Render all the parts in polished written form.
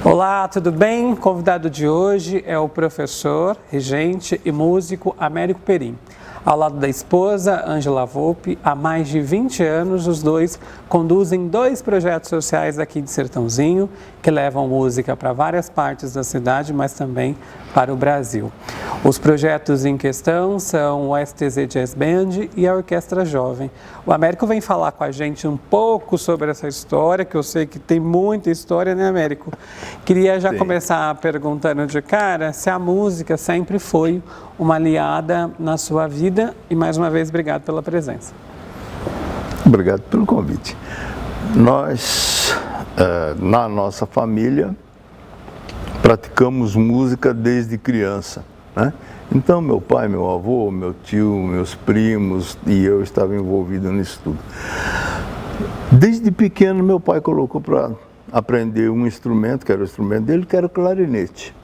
Olá, tudo bem? O convidado de hoje é o professor, regente e músico Américo Perim. Ao lado da esposa, Ângela Volpi, há mais de 20 anos, os dois conduzem 2 projetos sociais aqui de Sertãozinho, que levam música para várias partes da cidade, mas também para o Brasil. Os projetos em questão são o STZ Jazz Band e a Orquestra Jovem. O Américo vem falar com a gente um pouco sobre essa história, que eu sei que tem muita história, né, Américo? Queria já começar perguntando de cara se a música sempre foi uma aliada na sua vida e, mais uma vez, obrigado pela presença. Obrigado pelo convite. Nós, na nossa família, praticamos música desde criança, né? Então, meu pai, meu avô, meu tio, meus primos e eu estava envolvido nisso tudo. Desde pequeno, meu pai colocou para aprender um instrumento, que era o instrumento dele, que era o clarinete.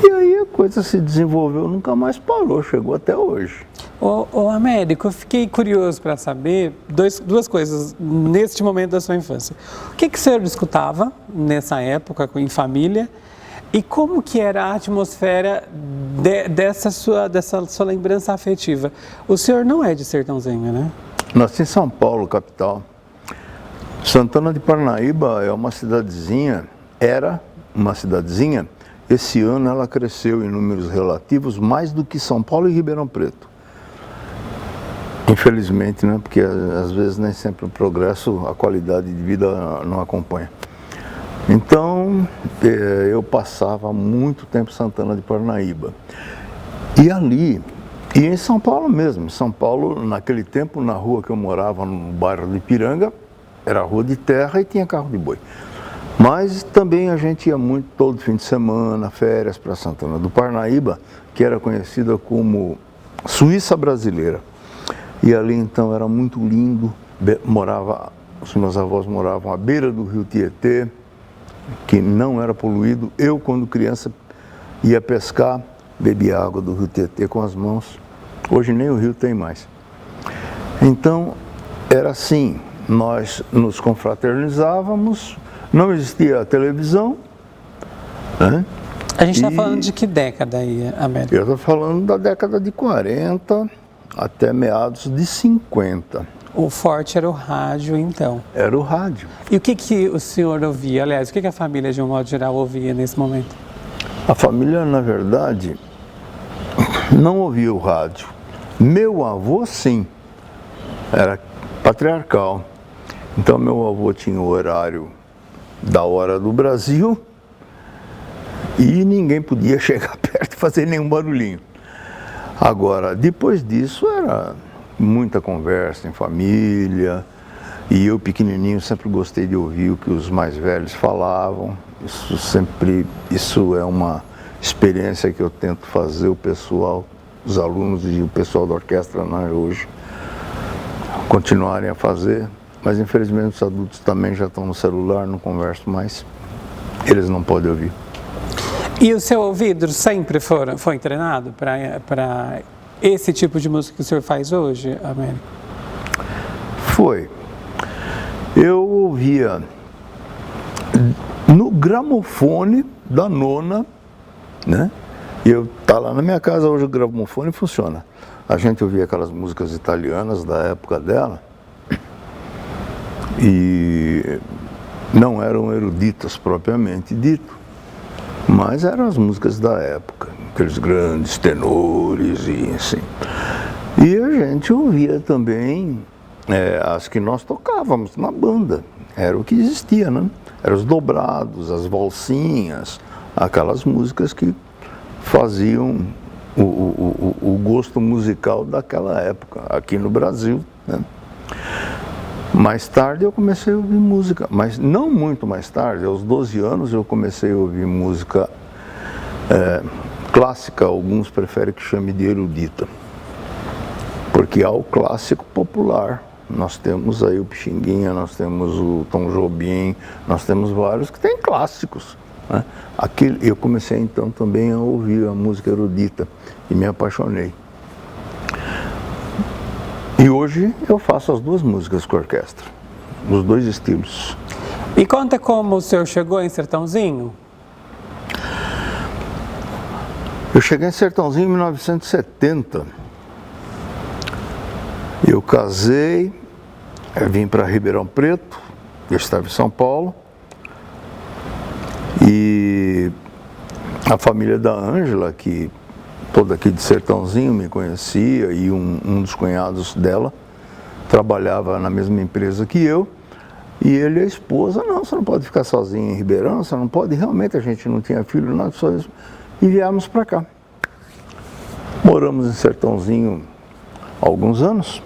E aí a coisa se desenvolveu, nunca mais parou, chegou até hoje. Ô Américo, eu fiquei curioso para saber duas coisas neste momento da sua infância. O que o senhor escutava nessa época, em família, e como que era a atmosfera dessa sua lembrança afetiva? O senhor não é de Sertãozinho, né? Nasci em São Paulo, capital. Santana de Parnaíba é uma cidadezinha, era uma cidadezinha. Esse ano ela cresceu em números relativos mais do que São Paulo e Ribeirão Preto. Infelizmente, né? Porque às vezes nem sempre o progresso, a qualidade de vida não acompanha. Então, eu passava muito tempo em Santana de Parnaíba. E ali, e em São Paulo mesmo, em São Paulo, naquele tempo, na rua que eu morava, no bairro de Ipiranga, era rua de terra e tinha carro de boi. Mas também a gente ia muito, todo fim de semana, férias para Santana do Parnaíba, que era conhecida como Suíça Brasileira. E ali então era muito lindo, os meus avós moravam à beira do rio Tietê, que não era poluído. Eu, quando criança, ia pescar, bebia água do rio Tietê com as mãos. Hoje nem o rio tem mais. Então, era assim, nós nos confraternizávamos, não existia televisão, né? A gente está falando de que década aí, Américo? Eu estou falando da década de 40 até meados de 50. O forte era o rádio, então. Era o rádio. E o que o senhor ouvia? Aliás, o que a família, de um modo geral, ouvia nesse momento? A família, na verdade, não ouvia o rádio. Meu avô, sim, era patriarcal. Então, meu avô tinha o horário da hora do Brasil e ninguém podia chegar perto e fazer nenhum barulhinho. Agora, depois disso, era muita conversa em família, e eu, pequenininho, sempre gostei de ouvir o que os mais velhos falavam. Isso é uma experiência que eu tento fazer o pessoal, os alunos e o pessoal da orquestra, né, hoje, continuarem a fazer. Mas, infelizmente, os adultos também já estão no celular, não conversam mais. Eles não podem ouvir. E o seu ouvido sempre foi treinado para esse tipo de música que o senhor faz hoje, Américo? Foi. Eu ouvia no gramofone da nona, né? Tá lá na minha casa hoje, o gramofone funciona. A gente ouvia aquelas músicas italianas da época dela, e não eram eruditas propriamente dito, mas eram as músicas da época, aqueles grandes tenores e assim. E a gente ouvia também as que nós tocávamos na banda, era o que existia, né? Eram os dobrados, as valsinhas, aquelas músicas que faziam o gosto musical daquela época, aqui no Brasil, né? Mais tarde eu comecei a ouvir música, mas não muito mais tarde, aos 12 anos eu comecei a ouvir música clássica, alguns preferem que chame de erudita, porque há o clássico popular, nós temos aí o Pixinguinha, nós temos o Tom Jobim, nós temos vários que têm clássicos, né? Eu comecei então também a ouvir a música erudita e me apaixonei. E hoje eu faço as duas músicas com a orquestra, os dois estilos. E conta como o senhor chegou em Sertãozinho? Eu cheguei em Sertãozinho em 1970. Eu casei, vim para Ribeirão Preto, eu estava em São Paulo, e a família da Ângela, que toda aqui de Sertãozinho me conhecia, e um dos cunhados dela trabalhava na mesma empresa que eu, e ele e a esposa, não, você não pode ficar sozinho em Ribeirão, você não pode, realmente a gente não tinha filho, nada, só isso, e viemos para cá. Moramos em Sertãozinho há alguns anos,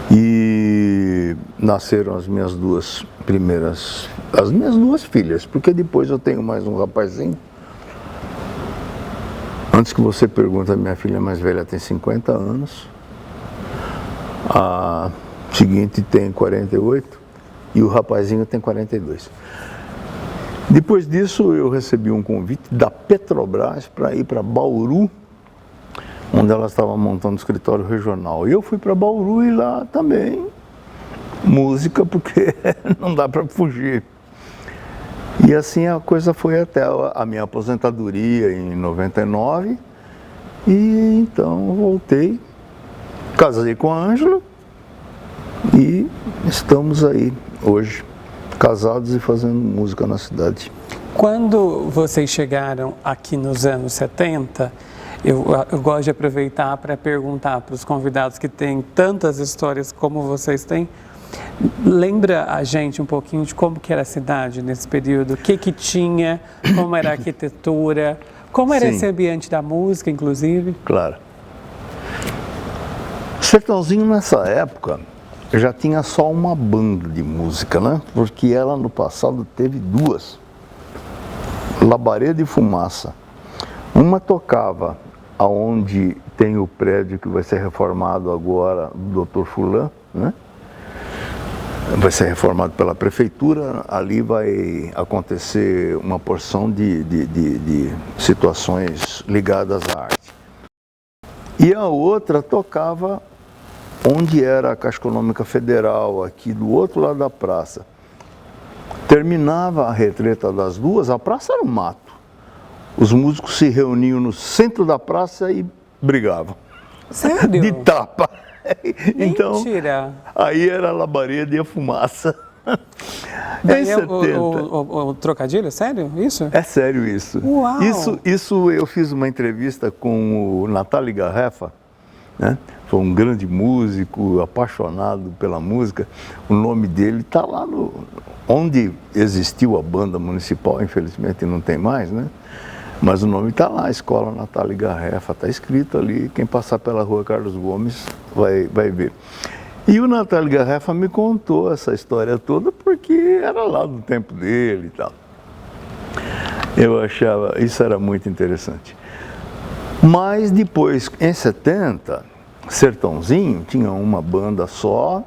e nasceram as minhas duas filhas, porque depois eu tenho mais um rapazinho. Antes que você pergunte, a minha filha mais velha tem 50 anos, a seguinte tem 48 e o rapazinho tem 42. Depois disso eu recebi um convite da Petrobras para ir para Bauru, onde ela estava montando o escritório regional. E eu fui para Bauru e lá também, música, porque não dá para fugir. E assim a coisa foi até a minha aposentadoria em 99, e então voltei, casei com a Ângela e estamos aí hoje, casados e fazendo música na cidade. Quando vocês chegaram aqui nos anos 70, eu gosto de aproveitar para perguntar para os convidados que têm tantas histórias como vocês têm, lembra a gente um pouquinho de como que era a cidade nesse período, o que tinha, como era a arquitetura, como era esse ambiente da música, inclusive? Claro. Sertãozinho nessa época já tinha só uma banda de música, né? Porque ela no passado teve duas, Labareda e Fumaça. Uma tocava aonde tem o prédio que vai ser reformado agora, do Dr. Fulan, né? Vai ser reformado pela prefeitura, ali vai acontecer uma porção de situações ligadas à arte. E a outra tocava onde era a Caixa Econômica Federal, aqui do outro lado da praça. Terminava a retreta das duas, a praça era um mato. Os músicos se reuniam no centro da praça e brigavam. Sério? De tapa. Então, mentira! Aí era a Labareda e a Fumaça. Daí em 70. O trocadilho, é sério isso? É sério isso. Uau. Isso eu fiz uma entrevista com o Natália Garrefa, né? Foi um grande músico, apaixonado pela música. O nome dele está lá onde existiu a banda municipal, infelizmente não tem mais, né? Mas o nome está lá, Escola Natália Garrefa, está escrito ali, quem passar pela rua Carlos Gomes vai ver. E o Natália Garrefa me contou essa história toda porque era lá do tempo dele e tal. Eu achava, isso era muito interessante. Mas depois, em 70, Sertãozinho tinha uma banda só,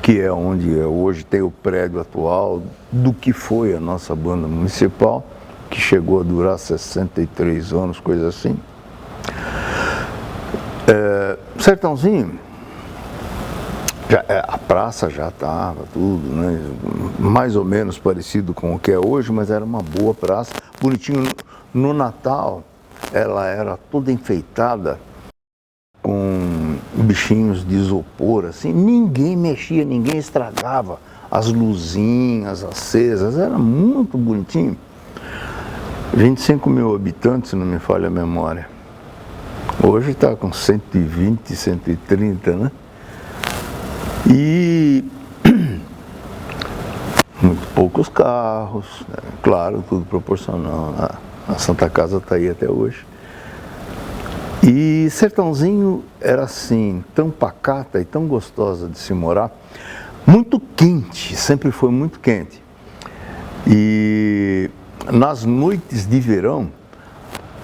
que é onde hoje tem o prédio atual do que foi a nossa banda municipal, que chegou a durar 63 anos, coisa assim. Sertãozinho, a praça já estava tudo, né, mais ou menos parecido com o que é hoje, mas era uma boa praça, bonitinho. No Natal, ela era toda enfeitada com bichinhos de isopor, assim, ninguém mexia, ninguém estragava as luzinhas acesas, era muito bonitinho. 25 mil habitantes, se não me falha a memória. Hoje está com 120, 130, né? E muito poucos carros, né? Claro, tudo proporcional. A Santa Casa está aí até hoje. E Sertãozinho era assim, tão pacata e tão gostosa de se morar, muito quente, sempre foi muito quente. E nas noites de verão,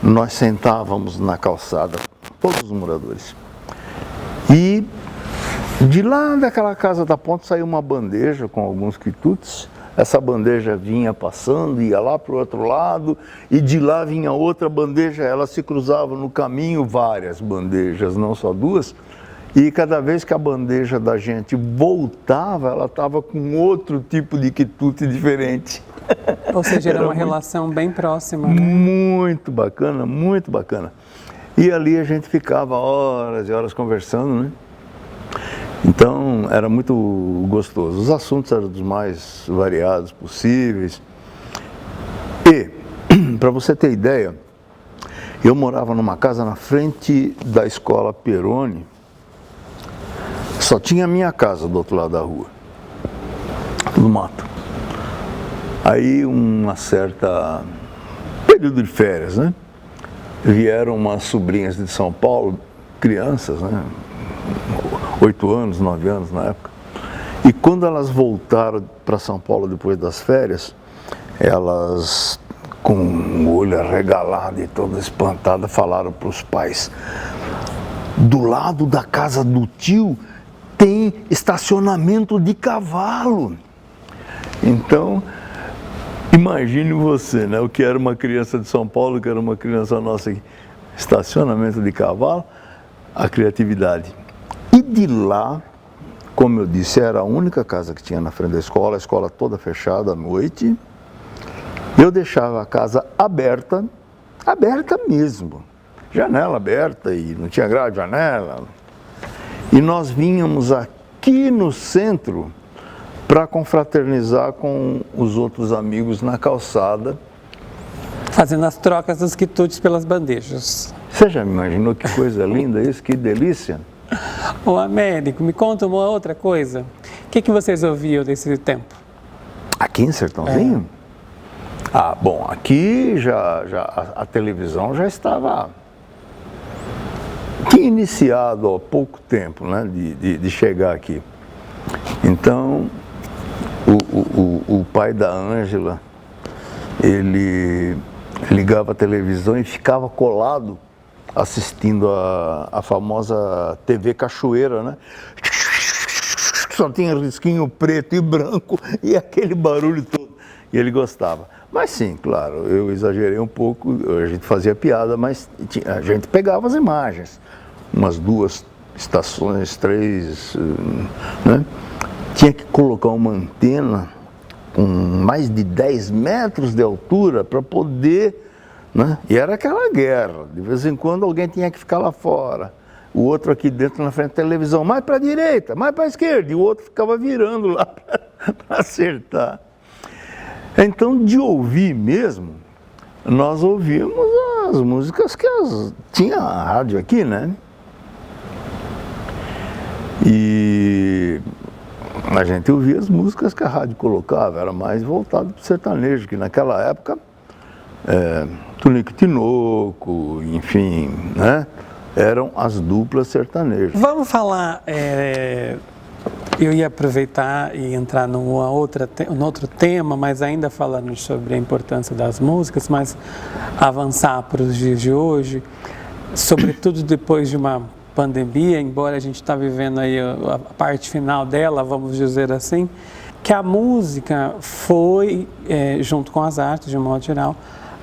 nós sentávamos na calçada, todos os moradores. E de lá daquela casa da ponte saiu uma bandeja com alguns quitutes. Essa bandeja vinha passando, ia lá para o outro lado, e de lá vinha outra bandeja, ela se cruzava no caminho, várias bandejas, não só duas, E cada vez que a bandeja da gente voltava, ela estava com outro tipo de quitute diferente. Ou seja, era uma relação bem próxima, né? Muito bacana, muito bacana. E ali a gente ficava horas e horas conversando, né? Então era muito gostoso. Os assuntos eram dos mais variados possíveis. E, para você ter ideia, eu morava numa casa na frente da escola Peroni. Só tinha a minha casa do outro lado da rua, no mato. Aí, uma certa período de férias, né? Vieram umas sobrinhas de São Paulo, crianças, né? 8 anos, 9 anos na época. E quando elas voltaram para São Paulo depois das férias, elas, com o olho arregalado e toda espantada, falaram para os pais: do lado da casa do tio tem estacionamento de cavalo. Então, imagine você, né? O que era uma criança de São Paulo, o que era uma criança nossa aqui. Estacionamento de cavalo, a criatividade. E de lá, como eu disse, era a única casa que tinha na frente da escola, a escola toda fechada à noite. Eu deixava a casa aberta, aberta mesmo. Janela aberta e não tinha grade de janela. E nós vínhamos aqui no centro para confraternizar com os outros amigos na calçada. Fazendo as trocas dos quitutes pelas bandejas. Você já imaginou que coisa linda isso? Que delícia! Ô Américo, me conta uma outra coisa. O que vocês ouviam desse tempo? Aqui em Sertãozinho? Ah, bom, aqui a televisão já estava... Tinha iniciado há pouco tempo, né, de chegar aqui. Então, o pai da Ângela, ele ligava a televisão e ficava colado assistindo a famosa TV Cachoeira, né? Só tinha risquinho preto e branco e aquele barulho todo. E ele gostava. Mas sim, claro, eu exagerei um pouco, a gente fazia piada, mas a gente pegava as imagens. Umas 2 estações, 3, né? Tinha que colocar uma antena com mais de 10 metros de altura para poder, né? E era aquela guerra, de vez em quando alguém tinha que ficar lá fora, o outro aqui dentro na frente da televisão, mais para a direita, mais para a esquerda, e o outro ficava virando lá para acertar. Então, de ouvir mesmo, nós ouvíamos as músicas que tinha a rádio aqui, né? E a gente ouvia as músicas que a rádio colocava, era mais voltado para o sertanejo, que naquela época, Tunico e Tinoco, enfim, né? Eram as duplas sertanejas. Vamos falar, eu ia aproveitar e entrar num outro tema, mas ainda falando sobre a importância das músicas, mas avançar para os dias de hoje, sobretudo depois de uma pandemia, embora a gente está vivendo aí a parte final dela, vamos dizer assim, que a música foi, junto com as artes de um modo geral,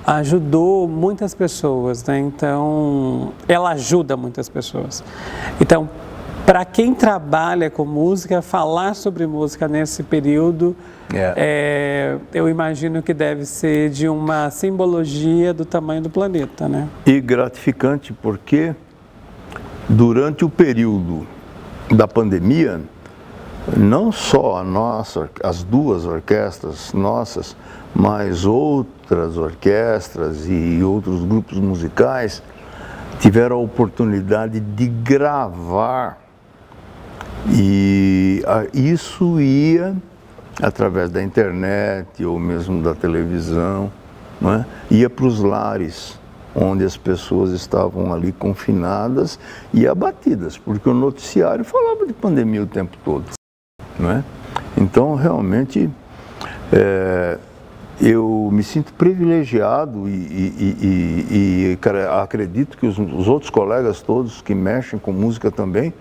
ajudou muitas pessoas, né? Então, ela ajuda muitas pessoas. Então, para quem trabalha com música, falar sobre música nesse período, eu imagino que deve ser de uma simbologia do tamanho do planeta, né? E gratificante porque durante o período da pandemia, não só as 2 orquestras nossas, mas outras orquestras e outros grupos musicais tiveram a oportunidade de gravar, e isso ia através da internet ou mesmo da televisão, não é? Ia para os lares onde as pessoas estavam ali confinadas e abatidas, porque o noticiário falava de pandemia o tempo todo, não é? Então, realmente, eu me sinto privilegiado e acredito que os outros colegas todos que mexem com música também,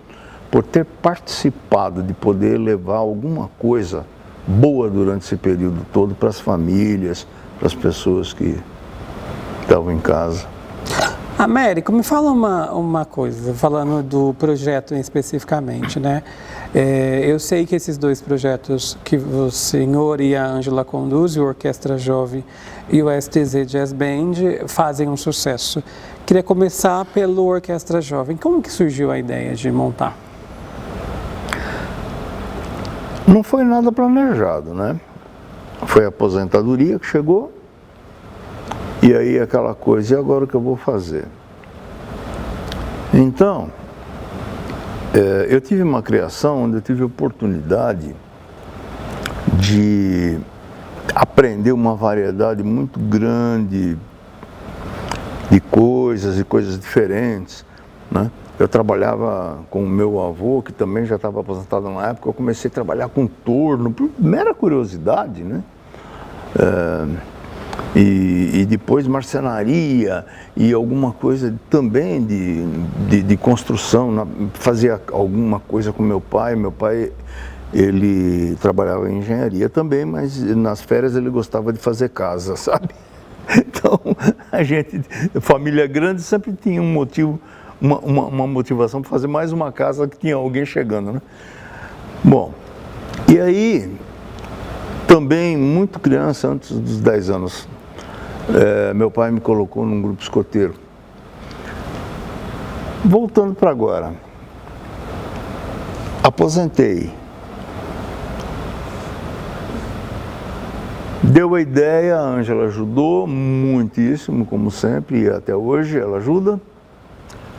por ter participado de poder levar alguma coisa boa durante esse período todo para as famílias, para as pessoas que estavam em casa. Américo, me fala uma coisa, falando do projeto especificamente, né? Eu sei que esses dois projetos que o senhor e a Ângela conduzem, o Orquestra Jovem e o STZ Jazz Band, fazem um sucesso. Queria começar pelo Orquestra Jovem. Como que surgiu a ideia de montar? Não foi nada planejado, né? Foi a aposentadoria que chegou, e aí aquela coisa, e agora o que eu vou fazer? Então, eu tive uma criação onde eu tive a oportunidade de aprender uma variedade muito grande de coisas e coisas diferentes, né? Eu trabalhava com o meu avô, que também já estava aposentado na época. Eu comecei a trabalhar com torno, por mera curiosidade, né? E depois marcenaria e alguma coisa também de construção. Fazia alguma coisa com meu pai. Meu pai, ele trabalhava em engenharia também, mas nas férias ele gostava de fazer casa, sabe? Então, a gente, família grande, sempre tinha um motivo, uma motivação para fazer mais uma casa que tinha alguém chegando, né? Bom, e aí, também muito criança, antes dos 10 anos, meu pai me colocou num grupo escoteiro. Voltando para agora, aposentei. Deu a ideia, a Ângela ajudou muitíssimo, como sempre, e até hoje ela ajuda.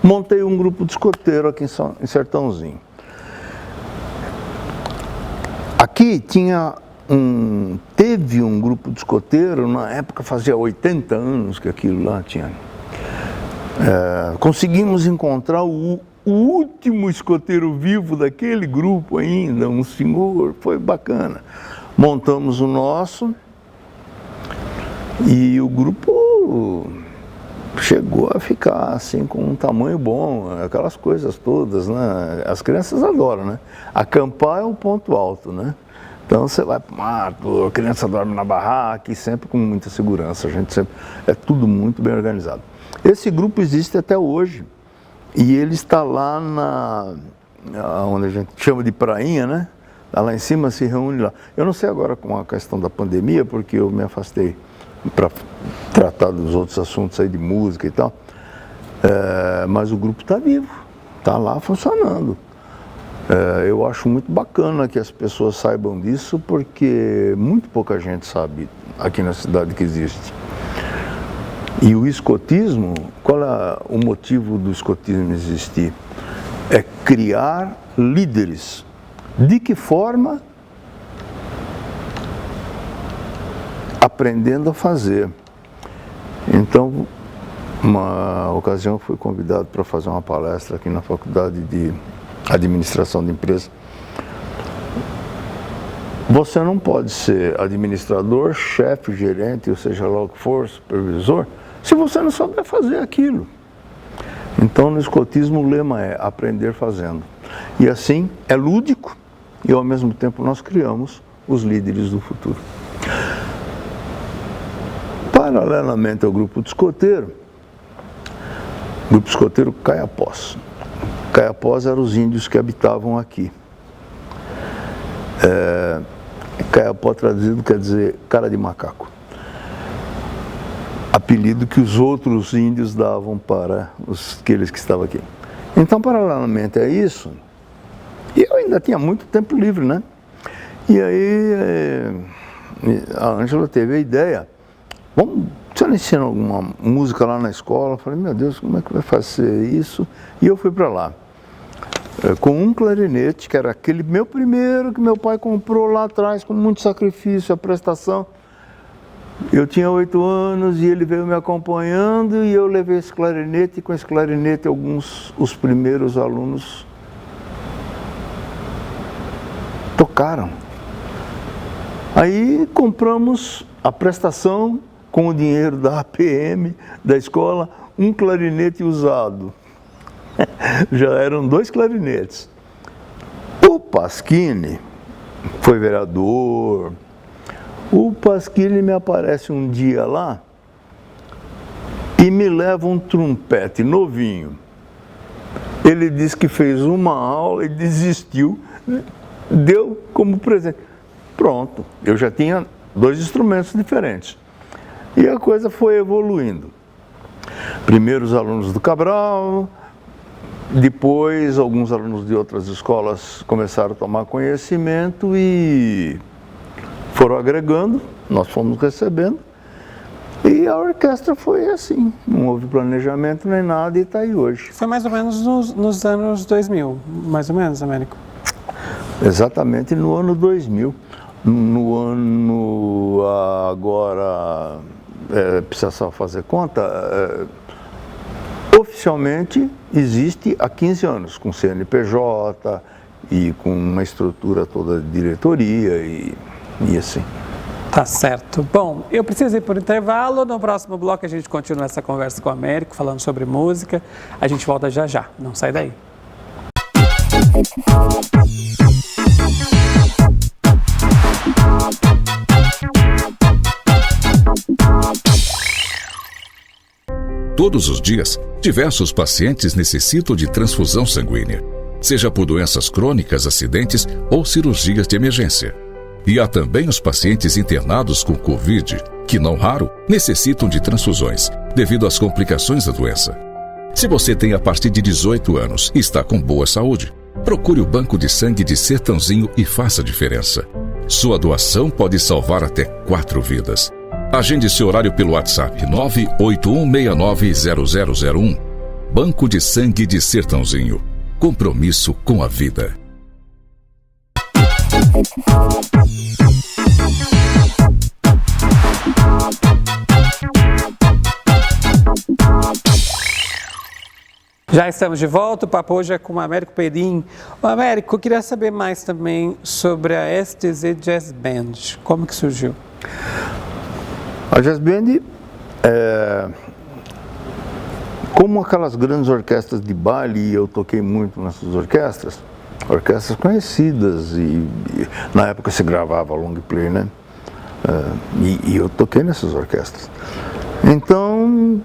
Montei um grupo de escoteiro aqui em Sertãozinho. Aqui teve um grupo de escoteiro, na época fazia 80 anos que aquilo lá tinha. Conseguimos encontrar o último escoteiro vivo daquele grupo ainda, um senhor, foi bacana. Montamos o nosso e o grupo chegou a ficar assim com um tamanho bom, aquelas coisas todas, né? As crianças adoram, né? Acampar é o ponto alto, né? Então você vai para o mato, a criança dorme na barraca e sempre com muita segurança, a gente sempre, é tudo muito bem organizado. Esse grupo existe até hoje e ele está lá onde a gente chama de prainha, né? Lá em cima, se reúne lá. Eu não sei agora com a questão da pandemia, porque eu me afastei para tratar dos outros assuntos aí de música e tal, mas o grupo está vivo, está lá funcionando. Eu acho muito bacana que as pessoas saibam disso, porque muito pouca gente sabe aqui na cidade que existe. E o escotismo, qual é o motivo do escotismo existir? É criar líderes. De que forma? Aprendendo a fazer. Então, uma ocasião eu fui convidado para fazer uma palestra aqui na Faculdade de Administração de Empresa. Você não pode ser administrador, chefe, gerente, ou seja lá o que for, supervisor, se você não souber fazer aquilo. Então, no escotismo, o lema é aprender fazendo. E assim, é lúdico e, ao mesmo tempo, nós criamos os líderes do futuro. Paralelamente ao grupo de escoteiro, o grupo escoteiro Caiapós. Caiapós eram os índios que habitavam aqui. Caiapó traduzido quer dizer cara de macaco. Apelido que os outros índios davam para aqueles que estavam aqui. Então, paralelamente a isso, eu ainda tinha muito tempo livre, né? E aí a Ângela teve a ideia, você não ensina alguma música lá na escola? Eu falei, meu Deus, como é que vai fazer isso? E eu fui para lá, com um clarinete, que era aquele meu primeiro, que meu pai comprou lá atrás, com muito sacrifício, a prestação. Eu tinha 8 anos e ele veio me acompanhando e eu levei esse clarinete, e com esse clarinete os primeiros alunos tocaram. Aí compramos a prestação com o dinheiro da APM, da escola, um clarinete usado. Já eram 2 clarinetes. O Pasquini foi vereador. O Pasquini me aparece um dia lá e me leva um trompete novinho. Ele disse que fez uma aula e desistiu, deu como presente. Pronto, eu já tinha 2 instrumentos diferentes. E a coisa foi evoluindo. Primeiro os alunos do Cabral, depois alguns alunos de outras escolas começaram a tomar conhecimento e foram agregando, nós fomos recebendo. E a orquestra foi assim, não houve planejamento nem nada e está aí hoje. Foi mais ou menos nos anos 2000, mais ou menos, Américo? Exatamente no ano 2000. No ano agora, precisa só fazer conta, oficialmente existe há 15 anos, com CNPJ e com uma estrutura toda de diretoria e assim. Tá certo. Bom, eu preciso ir por intervalo. No próximo bloco a gente continua essa conversa com o Américo, falando sobre música. A gente volta já já. Não sai daí. Todos os dias, diversos pacientes necessitam de transfusão sanguínea, seja por doenças crônicas, acidentes ou cirurgias de emergência. E há também os pacientes internados com Covid, que não raro necessitam de transfusões, devido às complicações da doença. Se você tem a partir de 18 anos e está com boa saúde, procure o Banco de Sangue de Sertãozinho e faça a diferença. Sua doação pode salvar até 4 vidas. Agende seu horário pelo WhatsApp 981690001. Banco de Sangue de Sertãozinho. Compromisso com a vida. Já estamos de volta, o papo hoje é com o Américo Perim. O Américo, eu queria saber mais também sobre a STZ Jazz Band. Como que surgiu? A Jazz Band como aquelas grandes orquestras de baile, e eu toquei muito nessas orquestras conhecidas, e na época se gravava long play, né? E eu toquei nessas orquestras. Então,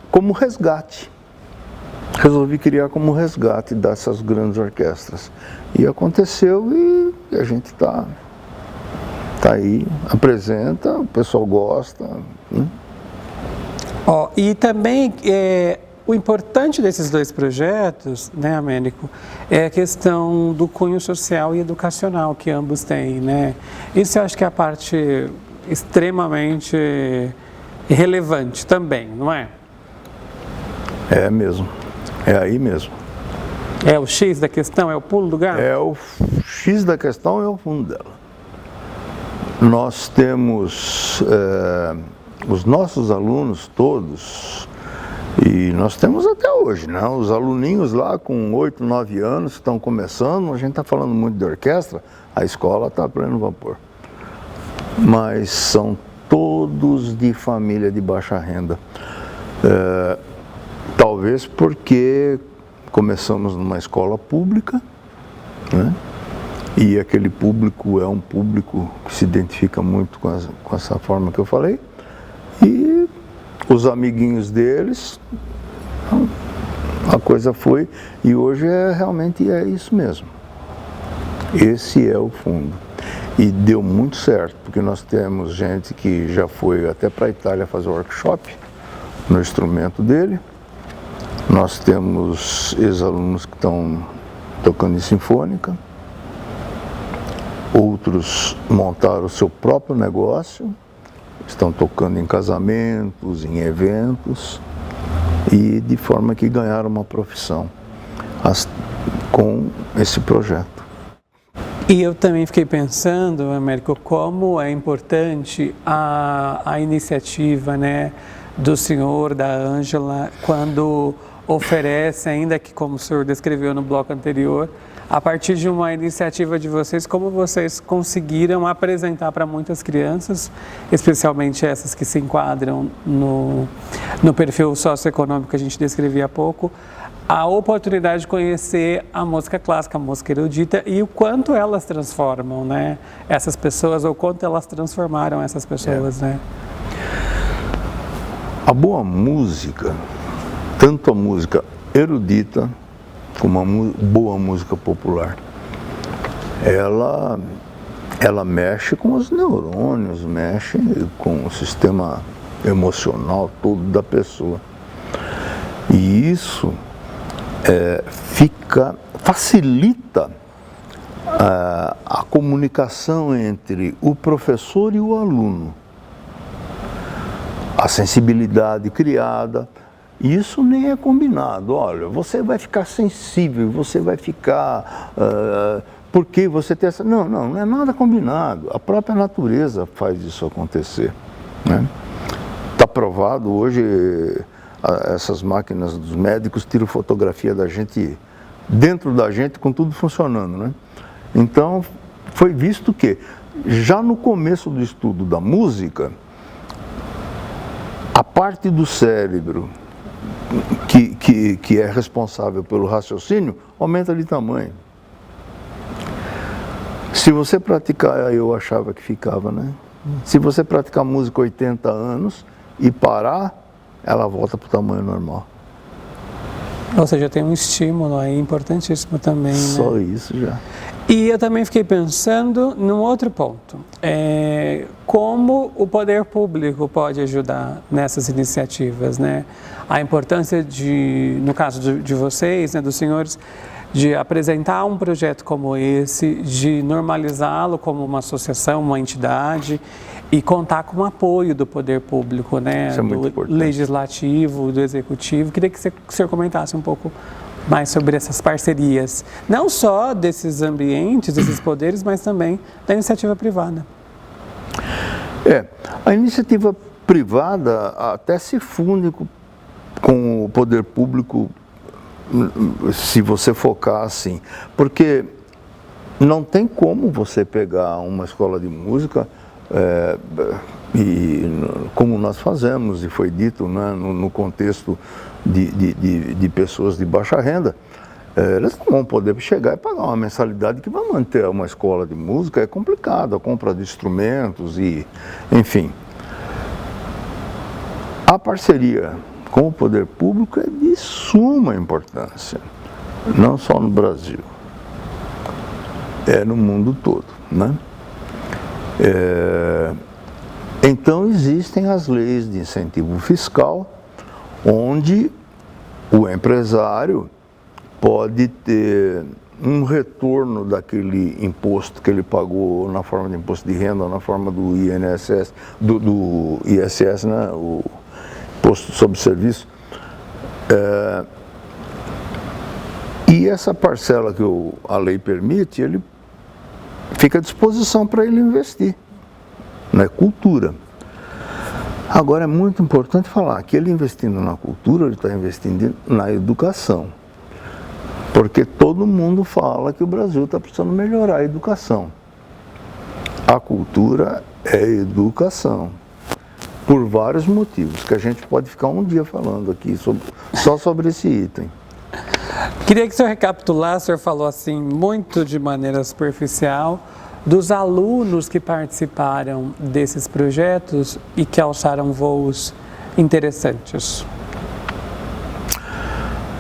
como resgate, resolvi criar como resgate dessas grandes orquestras. E aconteceu e a gente está aí, apresenta, o pessoal gosta. E também o importante desses 2 projetos, né, Américo, é a questão do cunho social e educacional que ambos têm, né? Isso eu acho que é a parte extremamente relevante também, não é? É mesmo, é aí mesmo. É o X da questão, é o pulo do gato? É o X da questão, é o fundo dela. Nós temos os nossos alunos todos, e nós temos até hoje, né? Os aluninhos lá com 8, 9 anos que estão começando, a gente está falando muito de orquestra, a escola está a pleno vapor. Mas são todos de família de baixa renda. Talvez porque começamos numa escola pública, né? E aquele público é um público que se identifica muito com essa forma que eu falei. E os amiguinhos deles, a coisa foi, e hoje realmente é isso mesmo. Esse é o fundo. E deu muito certo, porque nós temos gente que já foi até para a Itália fazer workshop no instrumento dele. Nós temos ex-alunos que estão tocando em sinfônica. Outros montaram o seu próprio negócio, estão tocando em casamentos, em eventos, e de forma que ganharam uma profissão com esse projeto. E eu também fiquei pensando, Américo, como é importante a iniciativa, né, do senhor, da Ângela, quando oferece, ainda que como o senhor descreveu no bloco anterior, a partir de uma iniciativa de vocês, como vocês conseguiram apresentar para muitas crianças, especialmente essas que se enquadram no perfil socioeconômico que a gente descrevia há pouco, a oportunidade de conhecer a música clássica, a música erudita, e o quanto elas transformam, né, essas pessoas, ou quanto elas transformaram essas pessoas, né? A boa música, tanto a música erudita como a boa música popular, ela mexe com os neurônios, mexe com o sistema emocional todo da pessoa. E isso facilita a comunicação entre o professor e o aluno. A sensibilidade criada, isso nem é combinado. Olha, você vai ficar sensível, você vai ficar... porque você tem essa... Não é nada combinado. A própria natureza faz isso acontecer, né? Está provado hoje, essas máquinas dos médicos tiram fotografia da gente, dentro da gente, com tudo funcionando, né? Então, foi visto que, já no começo do estudo da música, a parte do cérebro que é responsável pelo raciocínio aumenta de tamanho. Se você praticar, eu achava que ficava, né? Se você praticar música 80 anos e parar, ela volta para o tamanho normal. Ou seja, tem um estímulo aí importantíssimo também, né? Só isso já. E eu também fiquei pensando num outro ponto. Como o poder público pode ajudar nessas iniciativas, né? A importância no caso de vocês, né, dos senhores, de apresentar um projeto como esse, de normalizá-lo como uma associação, uma entidade e contar com o apoio do poder público, né? Isso é muito do importante. Legislativo, do executivo. Queria que o senhor comentasse um pouco mais sobre essas parcerias, não só desses ambientes, desses poderes, mas também da iniciativa privada. A iniciativa privada até se funde com o poder público, se você focar assim, porque não tem como você pegar uma escola de música e como nós fazemos, e foi dito, né, no contexto de pessoas de baixa renda, eles não vão poder chegar e pagar uma mensalidade que vai manter uma escola de música. É complicado, a compra de instrumentos e, enfim. A parceria com o poder público é de suma importância, não só no Brasil, é no mundo todo, né? Então existem as leis de incentivo fiscal, onde o empresário pode ter um retorno daquele imposto que ele pagou na forma de imposto de renda, na forma do INSS, do ISS, né, o Imposto sobre Serviço. E essa parcela que a lei permite, ele fica à disposição para ele investir na cultura. Agora, é muito importante falar que ele investindo na cultura, ele está investindo na educação. Porque todo mundo fala que o Brasil está precisando melhorar a educação. A cultura é educação, por vários motivos, que a gente pode ficar um dia falando aqui só sobre esse item. Queria que o senhor recapitulasse, o senhor falou assim, muito de maneira superficial, dos alunos que participaram desses projetos e que alçaram voos interessantes.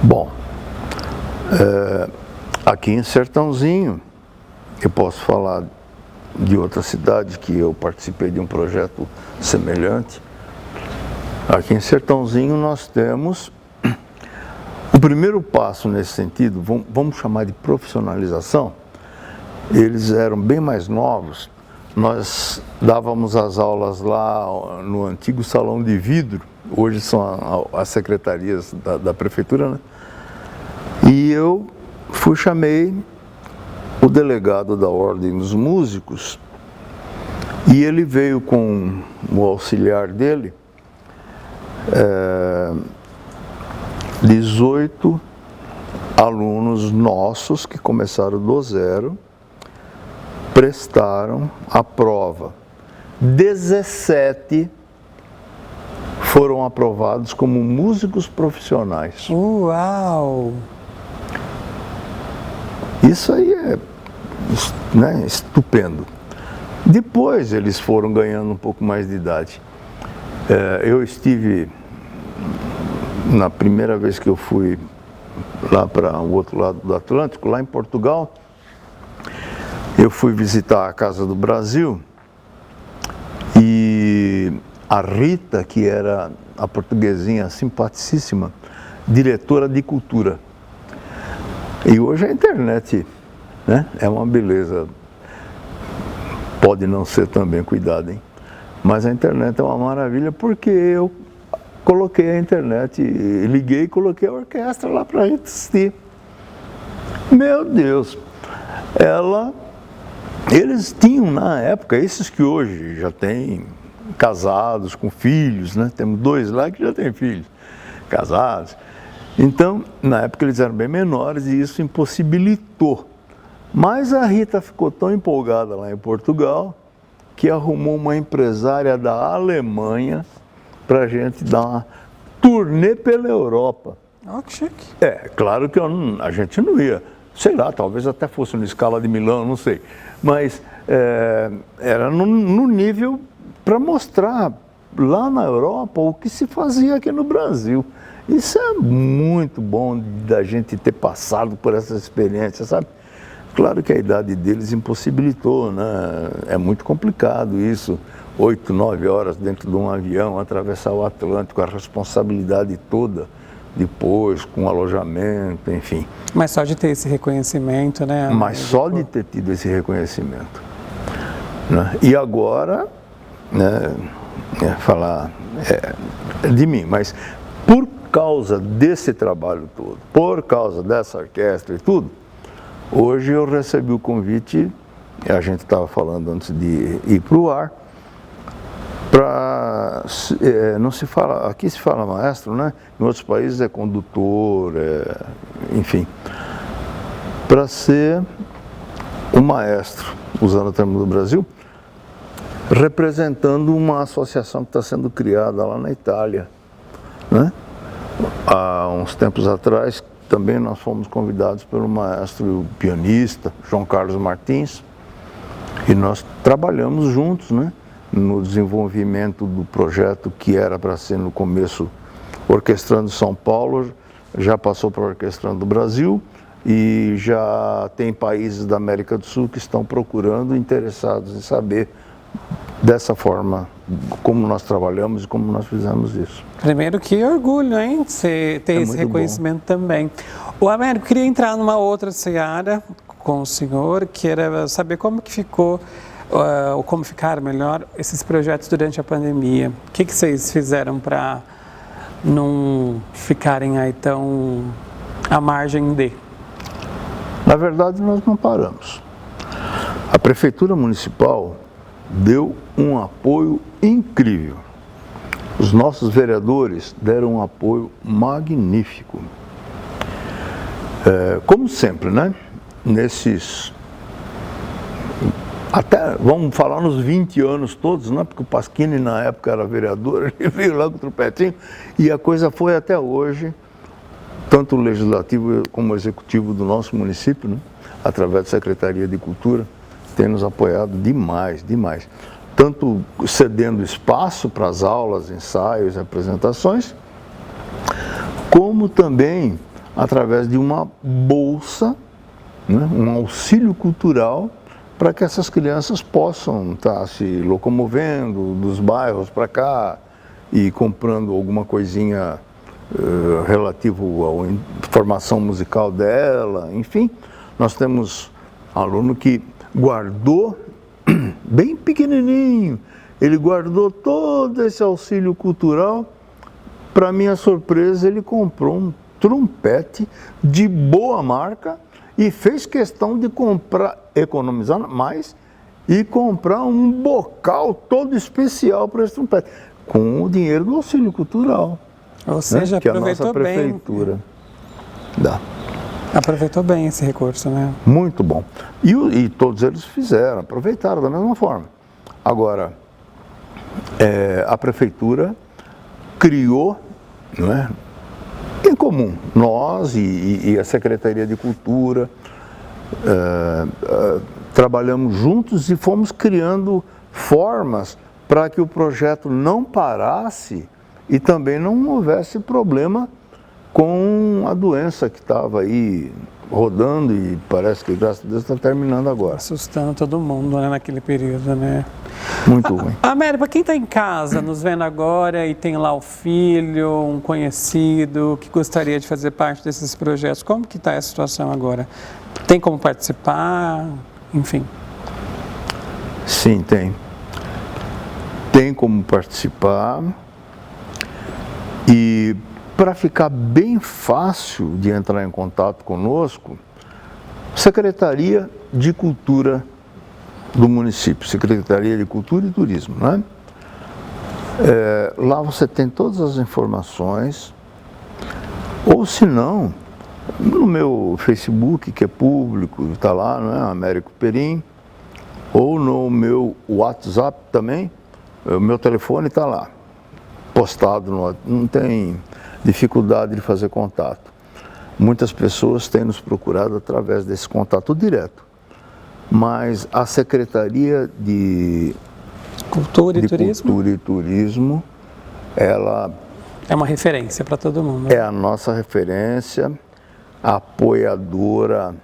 Bom, aqui em Sertãozinho, eu posso falar de outra cidade que eu participei de um projeto semelhante. Aqui em Sertãozinho nós temos o primeiro passo nesse sentido, vamos chamar de profissionalização. Eles eram bem mais novos, nós dávamos as aulas lá no antigo salão de vidro, hoje são as secretarias da prefeitura, né? E eu chamei o delegado da Ordem dos Músicos e ele veio com o auxiliar dele, 18 alunos nossos que começaram do zero, prestaram a prova. 17 foram aprovados como músicos profissionais. Uau! Isso aí é, né, estupendo. Depois eles foram ganhando um pouco mais de idade. Eu estive na primeira vez que eu fui lá para o outro lado do Atlântico, lá em Portugal, eu fui visitar a Casa do Brasil e a Rita, que era a portuguesinha simpaticíssima, diretora de cultura. E hoje a internet, né, é uma beleza. Pode não ser também, cuidado, hein? Mas a internet é uma maravilha porque eu coloquei a internet, liguei e coloquei a orquestra lá para a gente assistir. Meu Deus! Eles tinham na época, esses que hoje já têm casados, com filhos, né? Temos 2 lá que já têm filhos, casados. Então, na época eles eram bem menores e isso impossibilitou. Mas a Rita ficou tão empolgada lá em Portugal que arrumou uma empresária da Alemanha para a gente dar uma turnê pela Europa. Oh, que chique. Claro que a gente não ia, sei lá, talvez até fosse na escala de Milão, não sei. Mas era no nível para mostrar lá na Europa o que se fazia aqui no Brasil. Isso é muito bom da gente ter passado por essa experiência, sabe? Claro que a idade deles impossibilitou, né? É muito complicado isso, 8, 9 horas dentro de um avião, atravessar o Atlântico, a responsabilidade toda depois, com alojamento, enfim. Mas só de ter esse reconhecimento, né? Mas só de ter tido esse reconhecimento. Né? E agora, né, falar de mim, mas por causa desse trabalho todo, por causa dessa orquestra e tudo, hoje eu recebi o convite, a gente estava falando antes de ir para o ar, para, não se fala, aqui se fala maestro, né? Em outros países é condutor, enfim, para ser o maestro, usando o termo do Brasil, representando uma associação que está sendo criada lá na Itália, né? Há uns tempos atrás, também nós fomos convidados pelo maestro e o pianista João Carlos Martins e nós trabalhamos juntos, né, no desenvolvimento do projeto que era para ser no começo Orquestrando São Paulo, já passou para Orquestrando Brasil e já tem países da América do Sul que estão procurando, interessados em saber dessa forma como nós trabalhamos e como nós fizemos isso. Primeiro, que orgulho, hein, de você ter esse reconhecimento também. O Américo, queria entrar numa outra seara com o senhor, que era saber como que ficou, ou como ficaram, melhor, esses projetos durante a pandemia. O que vocês fizeram para não ficarem aí tão à margem de? Na verdade, nós não paramos. A Prefeitura Municipal deu um apoio incrível. Os nossos vereadores deram um apoio magnífico. Como sempre, né? Nesses, até, vamos falar nos 20 anos todos, né? Porque o Pasquini na época era vereador, ele veio lá com o tropetinho e a coisa foi até hoje, tanto o legislativo como o executivo do nosso município, né? Através da Secretaria de Cultura, tem nos apoiado demais, demais. Tanto cedendo espaço para as aulas, ensaios, apresentações, como também através de uma bolsa, né, um auxílio cultural, para que essas crianças possam estar se locomovendo dos bairros para cá e comprando alguma coisinha relativo à formação musical dela, enfim. Nós temos aluno que guardou, bem pequenininho, ele guardou todo esse auxílio cultural. Para minha surpresa, ele comprou um trompete de boa marca e fez questão de comprar, economizar mais, e comprar um bocal todo especial para esse trompete, com o dinheiro do auxílio cultural. Ou seja, né? Que aproveitou a nossa prefeitura bem. Dá. Aproveitou bem esse recurso, né? Muito bom. E todos eles fizeram, aproveitaram da mesma forma. Agora, a prefeitura criou, não é, em comum, nós e a Secretaria de Cultura, trabalhamos juntos e fomos criando formas para que o projeto não parasse e também não houvesse problema com a doença que estava aí rodando e parece que, graças a Deus, está terminando agora. Assustando todo mundo, né, naquele período, né? Muito ruim. Américo, para quem está em casa, nos vendo agora e tem lá o filho, um conhecido que gostaria de fazer parte desses projetos, como que está a situação agora? Tem como participar? Enfim. Sim, tem. Tem como participar. E para ficar bem fácil de entrar em contato conosco, Secretaria de Cultura do município, Secretaria de Cultura e Turismo, né? Lá você tem todas as informações, ou se não, no meu Facebook, que é público, está lá, não é? Américo Perim, ou no meu WhatsApp também, o meu telefone está lá, postado, não tem dificuldade de fazer contato. Muitas pessoas têm nos procurado através desse contato direto, mas a Secretaria de Cultura e Turismo, ela é uma referência para todo mundo. É a nossa referência, apoiadora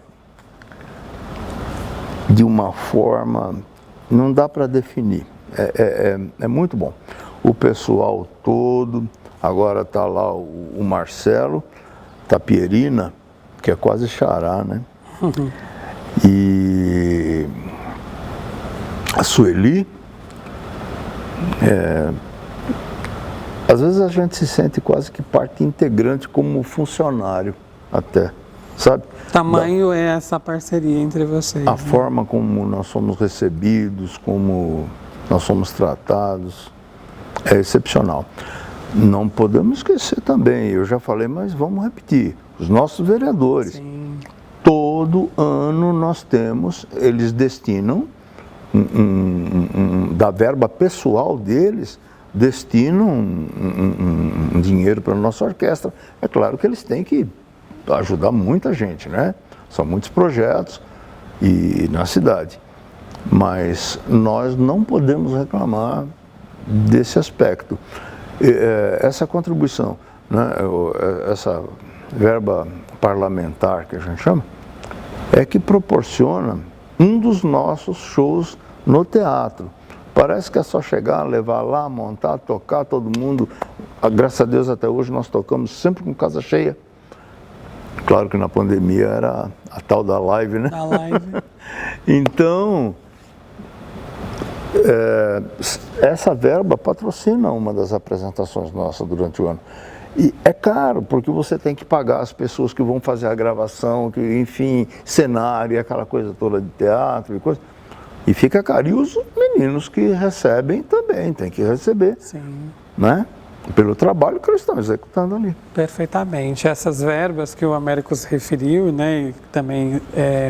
de uma forma, não dá para definir, é muito bom. O pessoal todo, agora está lá o Marcelo Tapierina, que é quase xará, né? E a Sueli, às vezes a gente se sente quase que parte integrante como funcionário até, sabe? Tamanho é essa parceria entre vocês. A forma como nós somos recebidos, como nós somos tratados, é excepcional. Não podemos esquecer também, eu já falei, mas vamos repetir, os nossos vereadores. Sim. Todo ano nós temos, eles destinam, da verba pessoal deles, destinam um dinheiro para a nossa orquestra. É claro que eles têm que ajudar muita gente, né? São muitos projetos e na cidade. Mas nós não podemos reclamar desse aspecto. Essa contribuição, né, essa verba parlamentar que a gente chama, é que proporciona um dos nossos shows no teatro. Parece que é só chegar, levar lá, montar, tocar, todo mundo. Graças a Deus até hoje nós tocamos sempre com casa cheia. Claro que na pandemia era a tal da live, né? A live. Então, essa verba patrocina uma das apresentações nossas durante o ano. E é caro, porque você tem que pagar as pessoas que vão fazer a gravação, que, enfim, cenário, aquela coisa toda de teatro e coisa. E fica caro. E os meninos que recebem também, tem que receber. Sim. Né? Pelo trabalho que eles estão executando ali. Perfeitamente. Essas verbas que o Américo se referiu, né, e também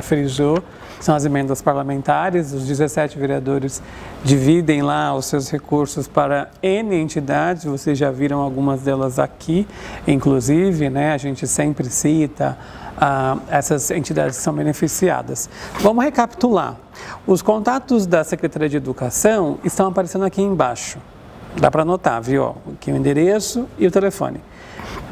frisou, são as emendas parlamentares. Os 17 vereadores dividem lá os seus recursos para N entidades, vocês já viram algumas delas aqui, inclusive, né, a gente sempre cita essas entidades que são beneficiadas. Vamos recapitular. Os contatos da Secretaria de Educação estão aparecendo aqui embaixo. Dá para anotar, viu? Aqui o endereço e o telefone.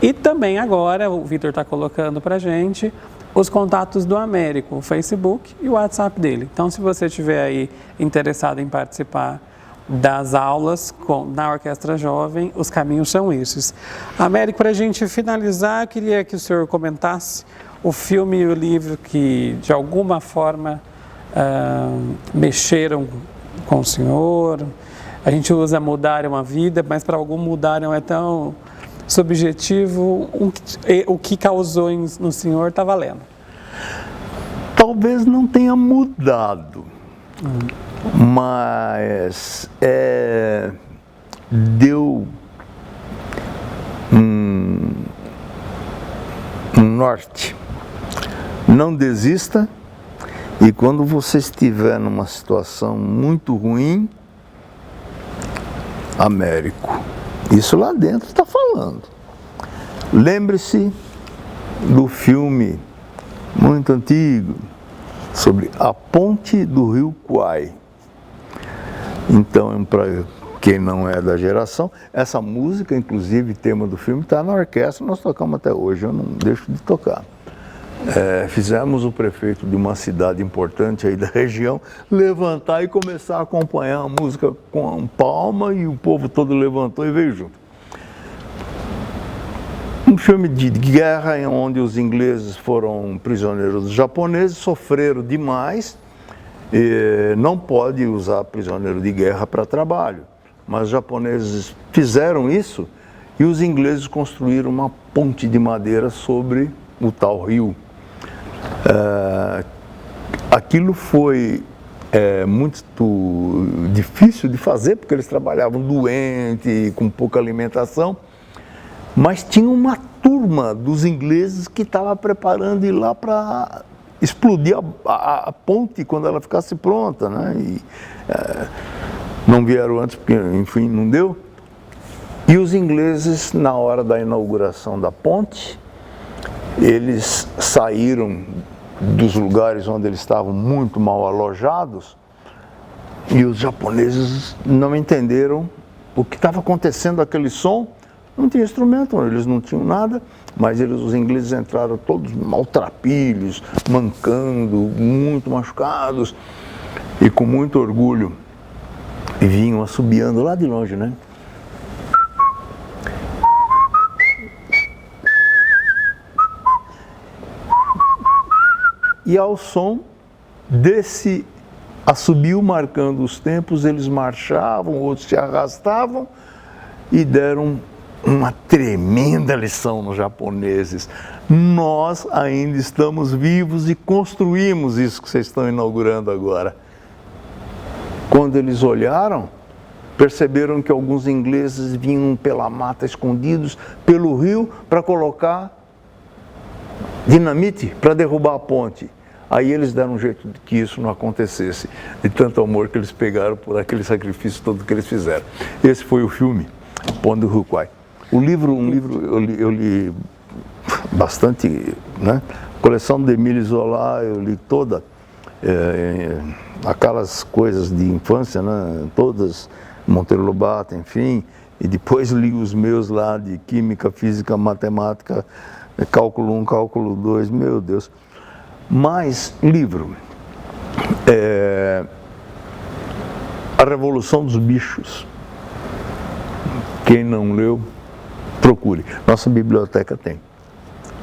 E também agora, o Vitor está colocando para a gente os contatos do Américo, o Facebook e o WhatsApp dele. Então, se você estiver aí interessado em participar das aulas na Orquestra Jovem, os caminhos são esses. Américo, para a gente finalizar, eu queria que o senhor comentasse o filme e o livro que, de alguma forma, mexeram com o senhor. A gente usa mudar uma vida, mas para algum mudar não é tão subjetivo. O que causou no senhor está valendo. Talvez não tenha mudado, mas deu um norte. Não desista, e quando você estiver numa situação muito ruim, Américo, isso lá dentro está falando. Lembre-se do filme muito antigo sobre a ponte do rio Kwai. Então, para quem não é da geração, essa música, inclusive, tema do filme, está na orquestra, nós tocamos até hoje, eu não deixo de tocar. Fizemos o prefeito de uma cidade importante aí da região levantar e começar a acompanhar a música com palma, e o povo todo levantou e veio junto. Um filme de guerra em onde os ingleses foram prisioneiros dos japoneses, sofreram demais, e não pode usar prisioneiro de guerra para trabalho, mas os japoneses fizeram isso e os ingleses construíram uma ponte de madeira sobre o tal rio. Aquilo foi muito difícil de fazer, porque eles trabalhavam doentes, com pouca alimentação, mas tinha uma turma dos ingleses que estava preparando ir lá para explodir a ponte quando ela ficasse pronta, né? E, não vieram antes porque, enfim, não deu. E os ingleses, na hora da inauguração da ponte, eles saíram dos lugares onde eles estavam muito mal alojados, e os japoneses não entenderam o que estava acontecendo, aquele som. Não tinha instrumento, eles não tinham nada, mas os ingleses entraram todos maltrapilhos, mancando, muito machucados, e com muito orgulho, e vinham assobiando lá de longe, né? E ao som desse assobio marcando os tempos, eles marchavam, outros se arrastavam e deram uma tremenda lição nos japoneses. Nós ainda estamos vivos e construímos isso que vocês estão inaugurando agora. Quando eles olharam, perceberam que alguns ingleses vinham pela mata, escondidos pelo rio, para colocar dinamite para derrubar a ponte. Aí eles deram um jeito de que isso não acontecesse, de tanto amor que eles pegaram por aquele sacrifício todo que eles fizeram. Esse foi o filme, Ponte do Rio Kwai. Um livro eu li bastante, né? A coleção de Émile Zola eu li toda, aquelas coisas de infância, né? Todas, Monteiro Lobato, enfim, e depois li os meus lá de Química, Física, Matemática, Cálculo 1, Cálculo 2, meu Deus. Mas, livro, A Revolução dos Bichos, quem não leu, procure. Nossa biblioteca tem.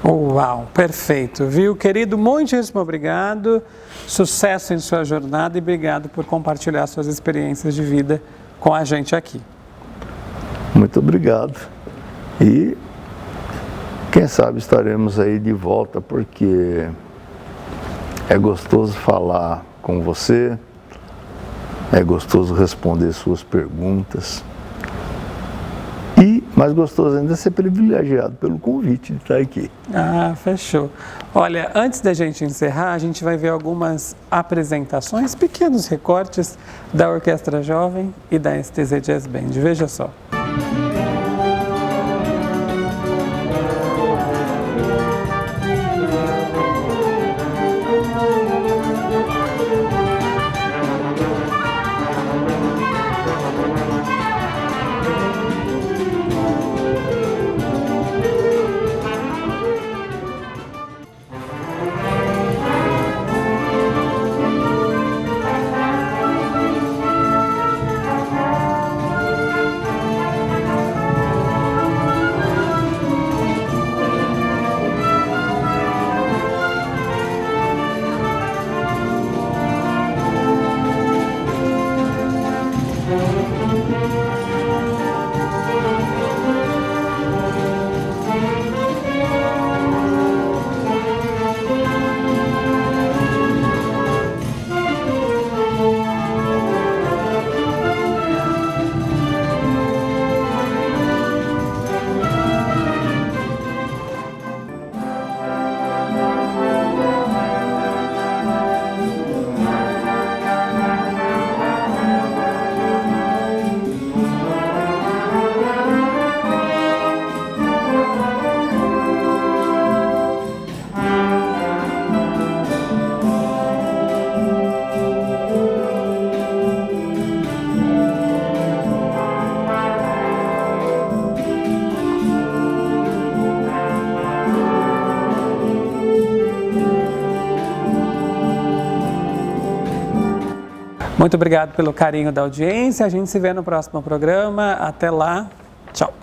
Uau, perfeito, viu? Querido, muitíssimo obrigado, sucesso em sua jornada e obrigado por compartilhar suas experiências de vida com a gente aqui. Muito obrigado. E quem sabe estaremos aí de volta, porque é gostoso falar com você, é gostoso responder suas perguntas. E mais gostoso ainda é ser privilegiado pelo convite de estar aqui. Ah, fechou. Olha, antes da gente encerrar, a gente vai ver algumas apresentações, pequenos recortes da Orquestra Jovem e da STZ Jazz Band. Veja só. Muito obrigado pelo carinho da audiência. A gente se vê no próximo programa. Até lá. Tchau.